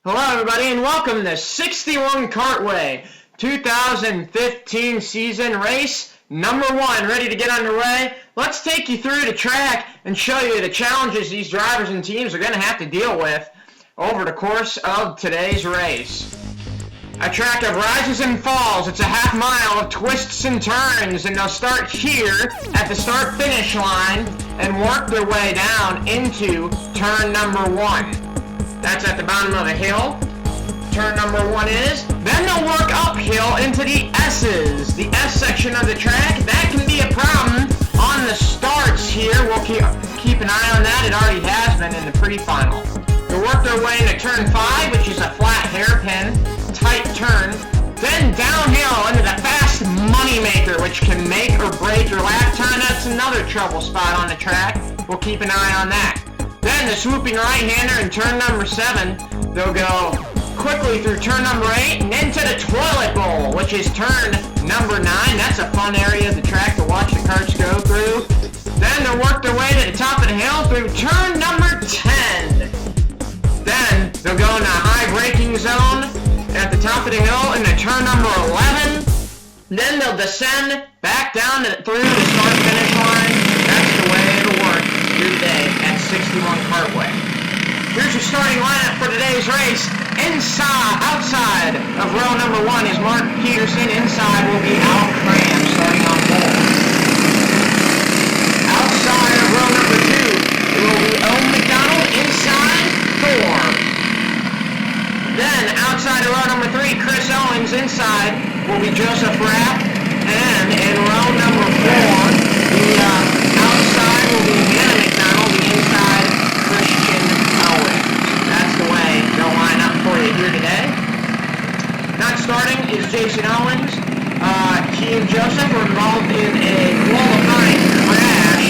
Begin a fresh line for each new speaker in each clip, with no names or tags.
Hello everybody and welcome to 61 Kartway 2015 season race number 1. Ready to get underway? Let's take you through the track and show you the challenges these drivers and teams are going to have to deal with over the course of today's race. A track of rises and falls. It's a half mile of twists and turns, and they'll start here at the start-finish line and work their way down into turn number 1. That's at the bottom of the hill. Turn number 1 is. Then they'll work uphill into the S's. The S section of the track, that can be a problem on the starts here. We'll keep an eye on that. It already has been in the pre-final. They'll work their way into turn 5, which is a flat hairpin, tight turn. Then downhill into the fast moneymaker, which can make or break your lap time. That's another trouble spot on the track. We'll keep an eye on that. Then the swooping right-hander in turn number 7. They'll go quickly through turn number 8 and into the toilet bowl, which is turn number 9. That's a fun area of the track to watch the carts go through. Then they'll work their way to the top of the hill through turn number 10. Then they'll go in a high braking zone at the top of the hill into turn number 11. Then they'll descend back down through the start-finish line. That's the way it'll work here today at 61 Kartway. Here's your starting lineup for today's race. Outside of row number 1 is Mark Peterson. Inside will be Al Cram starting on pole. Outside of row number 2, it will be Owen McDonald. Inside, Thor. Then outside of row number 3, Chris Owens. Inside will be Joseph Rapp. And in row number 4, the outside will be Hannah McDonald. The inside, Christian Owens. That's the way they'll line up for you here today. Not starting is Jason Owens. He and Joseph were involved in a qualifying crash,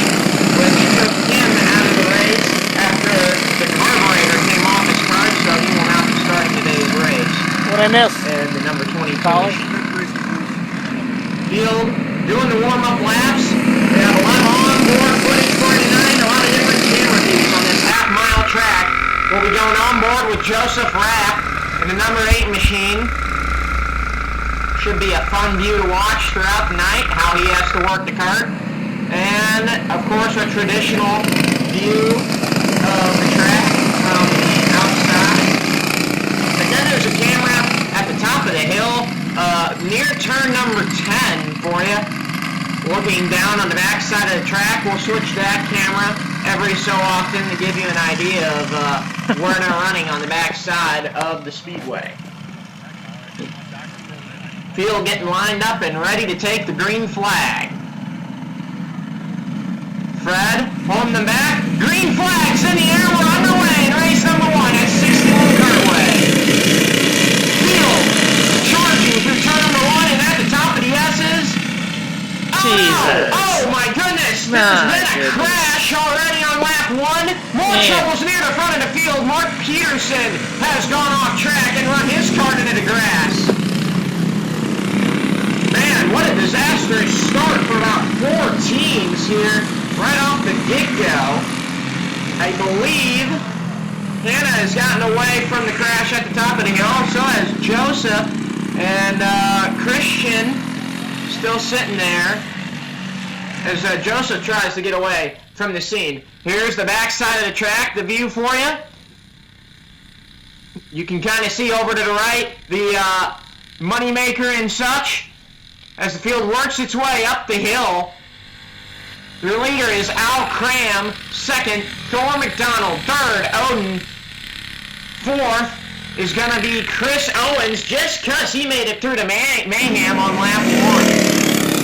which took him out of the race after the carburetor came off his car, so he will not be starting today's race.
What'd I miss?
And the number 20
Colin?
Field doing the warm-up laps. They have a lot of on-board footage for you tonight, a lot of different camera views on this half-mile track. We'll be going on board with Joseph Rapp in the number 8 machine. Should be a fun view to watch throughout the night, how he has to work the cart. And, of course, a traditional view of the track from the outside. And then there's a camera at the top of the hill near turn number 10 for you. Looking down on the back side of the track, we'll switch that camera every so often to give you an idea of where they're running on the back side of the speedway. Field getting lined up and ready to take the green flag. Fred holding them back. Green flags in the air. We're underway in race number 1 at 61 Kartway. Field charging through turn number 1 and at the top of the S's.
Jesus.
Oh my goodness! There's been a crash already on lap 1. More troubles near the front of the field. Mark Peterson has gone off track and run his cart into the grass. Man, what a disastrous start for about 4 teams here right off the get-go. I believe Hannah has gotten away from the crash at the top of the hill. So has Joseph, and Christian still sitting there as Joseph tries to get away from the scene. Here's the back side of the track, the view for you. You can kind of see over to the right the moneymaker and such as the field works its way up the hill. The leader is Al Cram, second, Thor McDonald, third, Odin, fourth is going to be Chris Owens, just because he made it through the mayhem on lap 1.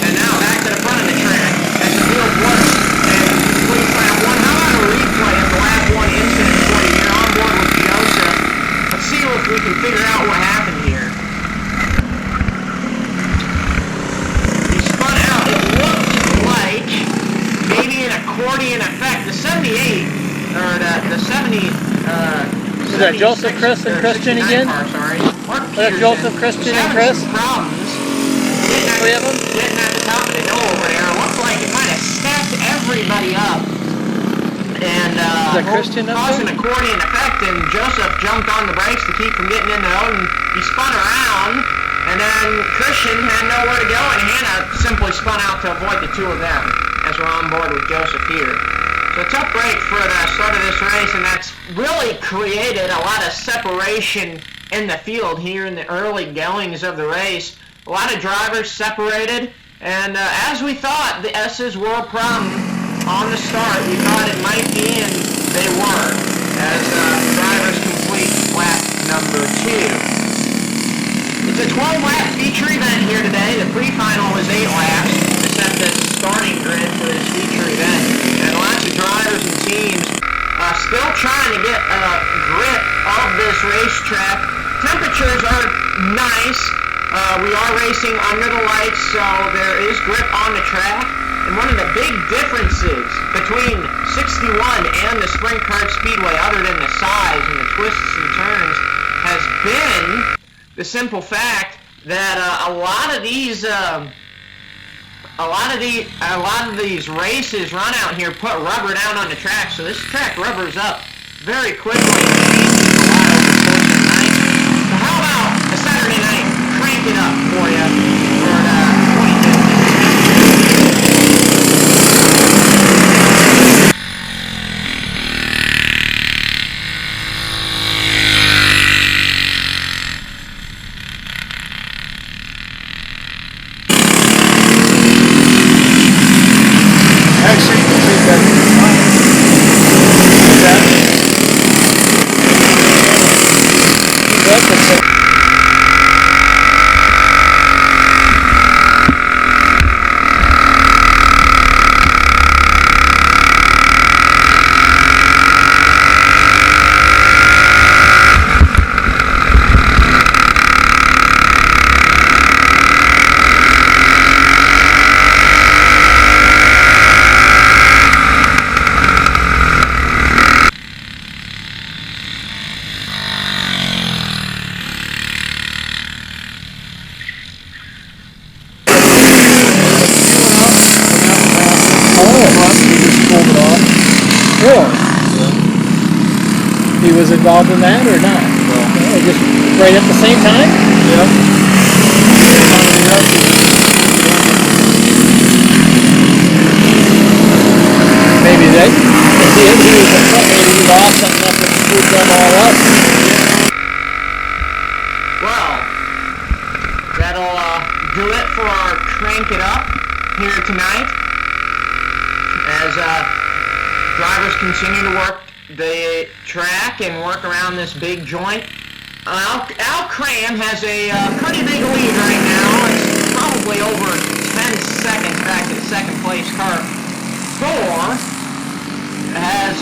And now back to the front of the track as the field works and completes lap 1. How about a replay of the lap 1 incident for you here on board with Joseph? Let's see if we can figure out what happened here. He spun out. It looked like maybe an accordion effect. The 78, or the 70,
is that Joseph, Chris, and Christian again? Is that Joseph, Christian, and Chris?
Problems
Three of them?
Getting at the top of the hill over there. It looked like it might have stacked everybody up. And
is that Christian
caused an accordion effect and Joseph jumped on the brakes to keep from getting in the road, and he spun around, and then Christian had nowhere to go, and Hannah simply spun out to avoid the two of them, as we're on board with Joseph here. So a tough break for the start of this race, and that's really created a lot of separation in the field here in the early goings of the race. A lot of drivers separated, and as we thought, the S's were a problem on the start. We thought it might be, and they were, as drivers complete lap number 2. It's a 12-lap feature event here today. The pre-final was 8 laps to set the starting grid for this feature event, and lots of drivers and teams still trying to get a grip of this racetrack. Temperatures are nice. We are racing under the lights, so there is grip on the track. And one of the big differences between 61 and the Sprint Kart Speedway, other than the size and the twists and turns, has been the simple fact that a lot of these races run out here put rubber down on the track, so this track rubbers up very quickly and changes a lot over the course of the night. So how about a Saturday night? Crank it up for you for 2015.
He was involved in that or not?
No.
Just right at the same time?
Yeah.
Maybe that. Maybe he lost something up and screwed them all up.
Well, that'll do it for our Crank It Up here tonight, as drivers continue to work the track and work around this big joint. Al Cram has a pretty big lead right now. It's probably over 10 seconds back to the second place car. Thor has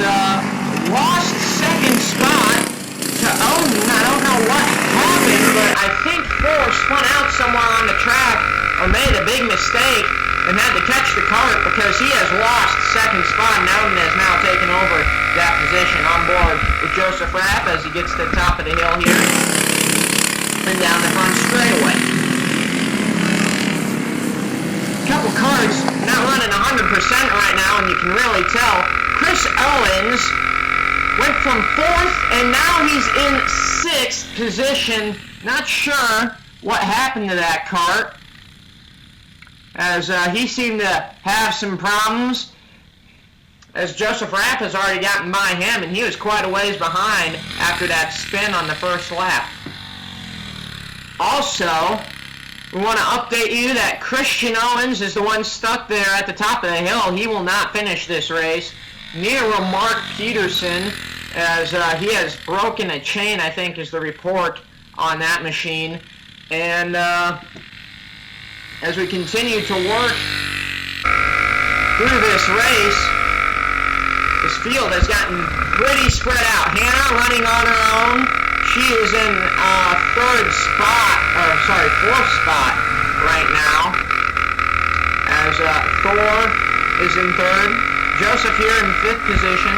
lost second spot to Odin. I don't know what happened, but I think Thor spun out somewhere on the track or made a big mistake and had to catch the cart, because he has lost second spot, and Odin has now taken over that position on board with Joseph Rapp as he gets to the top of the hill here and down the front straightaway. Couple carts not running 100% right now, and you can really tell. Chris Owens went from 4th, and now he's in 6th position. Not sure what happened to that cart, as he seemed to have some problems, as Joseph Rapp has already gotten by him, and he was quite a ways behind after that spin on the first lap. Also, we want to update you that Christian Owens is the one stuck there at the top of the hill. He will not finish this race. Neither will Mark Peterson, as he has broken a chain, I think is the report on that machine. And as we continue to work through this race, this field has gotten pretty spread out. Hannah running on her own. She is in 4th spot right now, as Thor is in 3rd. Joseph here in 5th position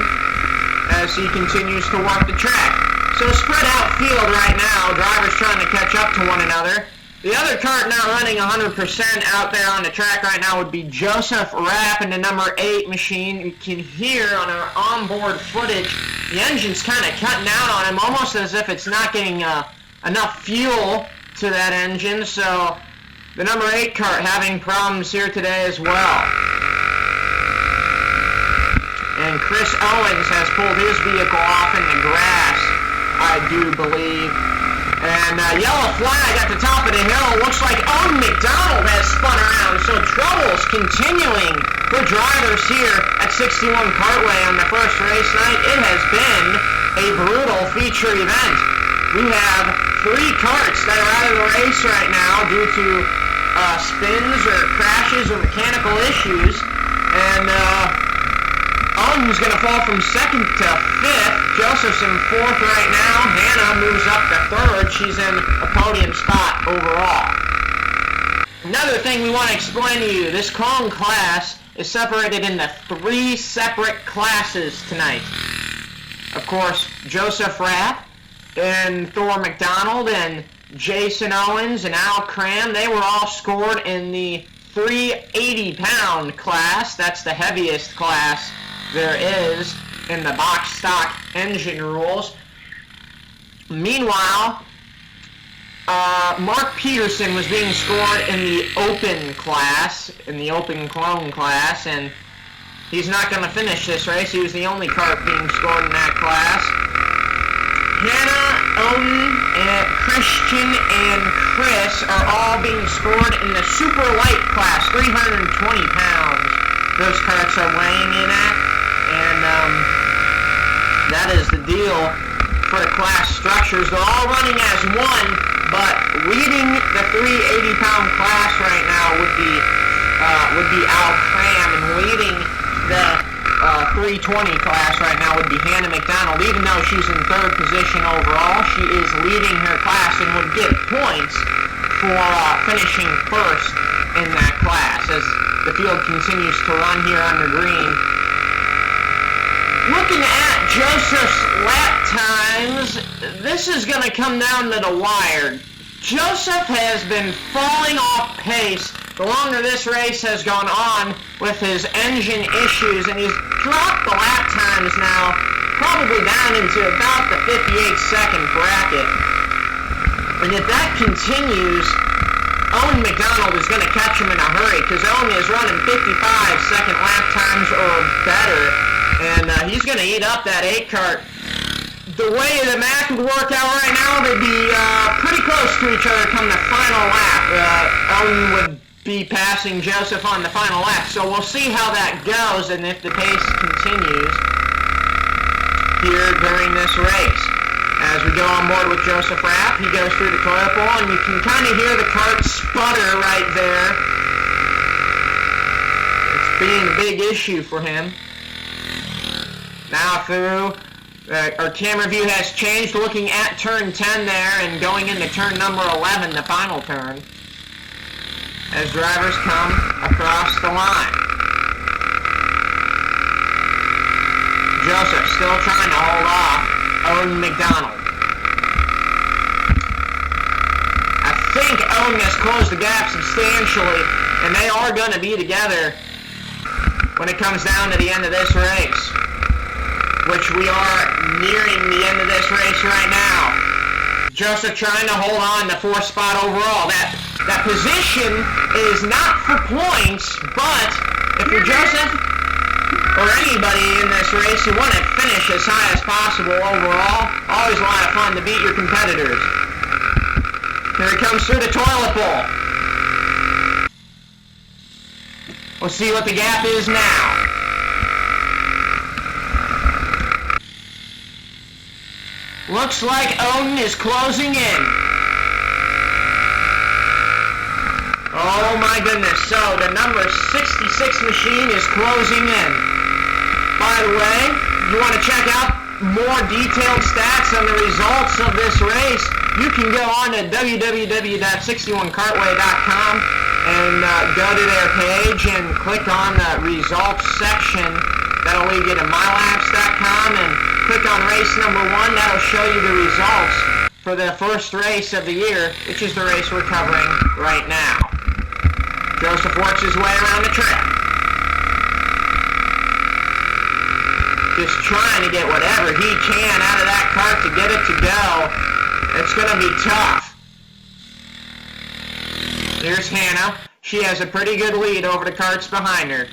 as he continues to work the track. So spread out field right now, drivers trying to catch up to one another. The other kart not running 100% out there on the track right now would be Joseph Rapp in the number 8 machine. You can hear on our onboard footage, the engine's kind of cutting out on him, almost as if it's not getting enough fuel to that engine. So the number 8 kart having problems here today as well. And Chris Owens has pulled his vehicle off in the grass, I do believe. And yellow flag at the top of the hill. Looks like Owen McDonald has spun around. So troubles continuing for drivers here at 61 Kartway on the first race night. It has been a brutal feature event. We have 3 karts that are out of the race right now due to spins or crashes or mechanical issues. And Owen's going to fall from 2nd to 5th. Joseph's in 4th right now. Hannah moves up to 3rd. She's in a podium spot overall. Another thing we want to explain to you, this clone class is separated into 3 separate classes tonight. Of course, Joseph Rapp and Thor McDonald and Jason Owens and Al Cram, they were all scored in the 380-pound class. That's the heaviest class there is in the box stock engine rules. Meanwhile, Mark Peterson was being scored in the open class, in the open clone class, and he's not going to finish this race. He was the only kart being scored in that class. Hannah, Owen, Christian, and Chris are all being scored in the super light class, 320 pounds. Those karts are weighing in at. And that is the deal for the class structures. They're all running as one, but leading the 380-pound class right now would be Al Cram, and leading the 320 class right now would be Hannah McDonald. Even though she's in 3rd position overall, she is leading her class and would get points for finishing 1st in that class as the field continues to run here on the green. Looking at Joseph's lap times, this is going to come down to the wire. Joseph has been falling off pace the longer this race has gone on with his engine issues, and he's dropped the lap times now probably down into about the 58-second bracket. And if that continues, Owen McDonald is going to catch him in a hurry, because Owen is running 55-second lap times or better. And he's going to eat up that 8 kart. The way the math would work out right now, they'd be pretty close to each other come the final lap. Owen would be passing Joseph on the final lap. So we'll see how that goes and if the pace continues here during this race. As we go on board with Joseph Rapp, he goes through the toilet bowl, and you can kind of hear the kart sputter right there. It's being a big issue for him. Now through, our camera view has changed, looking at turn 10 there and going into turn number 11, the final turn, as drivers come across the line. Joseph still trying to hold off Owen McDonald. I think Owen has closed the gap substantially, and they are going to be together when it comes down to the end of this race, which we are nearing the end of this race right now. Joseph trying to hold on to 4th spot overall. That position is not for points, but if you're Joseph or anybody in this race, you want to finish as high as possible overall. Always a lot of fun to beat your competitors. Here he comes through the toilet bowl. We'll see what the gap is now. Looks like Owen is closing in. Oh my goodness, so the number 66 machine is closing in. By the way, you want to check out more detailed stats on the results of this race, you can go on to www.61kartway.com and go to their page and click on the results section. That'll lead you to mylaps.com and click on race number 1. That'll show you the results for the first race of the year, which is the race we're covering right now. Joseph works his way around the track. Just trying to get whatever he can out of that cart to get it to go. It's going to be tough. Here's Hannah. She has a pretty good lead over the carts behind her.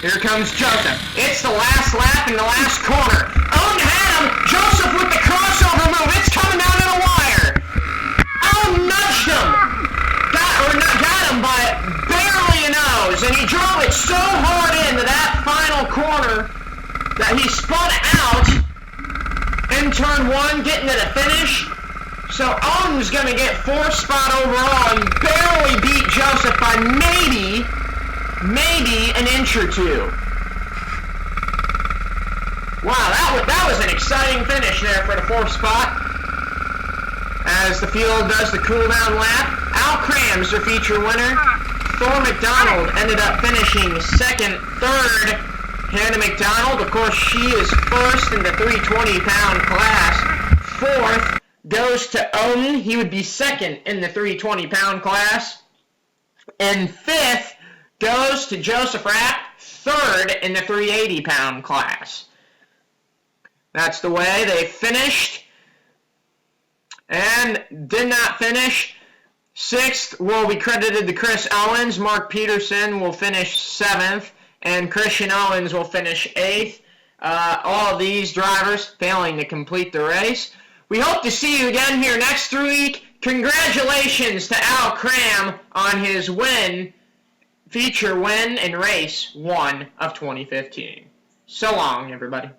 Here comes Joseph. It's the last lap in the last corner. Owen had him. Joseph with the crossover move. It's coming down to the wire. Owen nudged him. Got him by barely a nose. And he drove it so hard into that final corner that he spun out in turn 1, getting to the finish. So Owen's going to get 4th spot overall and barely beat Joseph by maybe an inch or 2. Wow, that was an exciting finish there for the 4th spot. As the field does the cool down lap, Al Cram's their feature winner. Thor McDonald ended up finishing 2nd, 3rd. Hannah McDonald, of course, she is 1st in the 320-pound class. 4th goes to Owen. He would be 2nd in the 320-pound class. And 5th goes to Joseph Rapp, 3rd in the 380-pound class. That's the way they finished. And did not finish. 6th will be credited to Chris Owens. Mark Peterson will finish 7th. And Christian Owens will finish 8th. All of these drivers failing to complete the race. We hope to see you again here next week. Congratulations to Al Cram on his feature win in race 1 of 2015. So long, everybody.